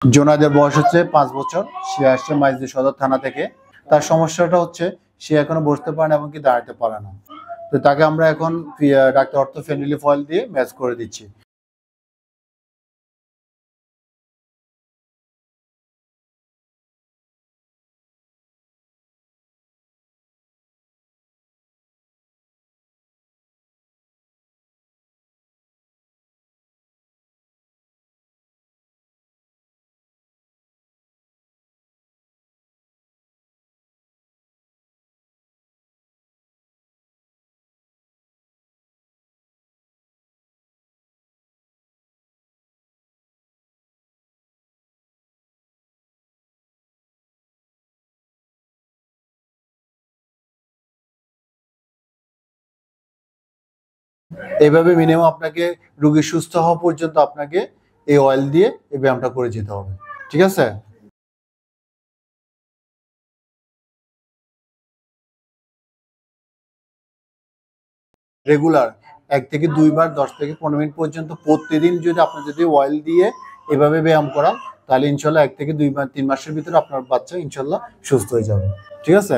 জোনাদের বয়স হচ্ছে 5 বছর। সে আসছে মাইজদি সদর থানা থেকে। তার সমস্যাটা হচ্ছে সে এখনো বসতে পারে না এবং কি দাঁড়াতে পারে না। তো তাকে আমরা এখন ডাক্তার অর্থোফেনিলিফ অয়েল দিয়ে ম্যাচ করে দিচ্ছি। এইভাবে মিনিমাম আপনাকে রোগী সুস্থ হওয়া পর্যন্ত আপনাকে এই অয়েল দিয়ে এই ব্যায়ামটা করে যেতে হবে। ঠিক আছে? রেগুলার 1 থেকে 2 বার 10 থেকে 15 মিনিট পর্যন্ত প্রতিদিন যদি আপনি যদি অয়েল দিয়ে এভাবে ব্যায়াম করান, তাহলে ইনশাল্লাহ 1 থেকে 2 3 মাসের ভিতরে আপনার বাচ্চা ইনশাল্লাহ সুস্থ হয়ে যাবে। ঠিক আছে?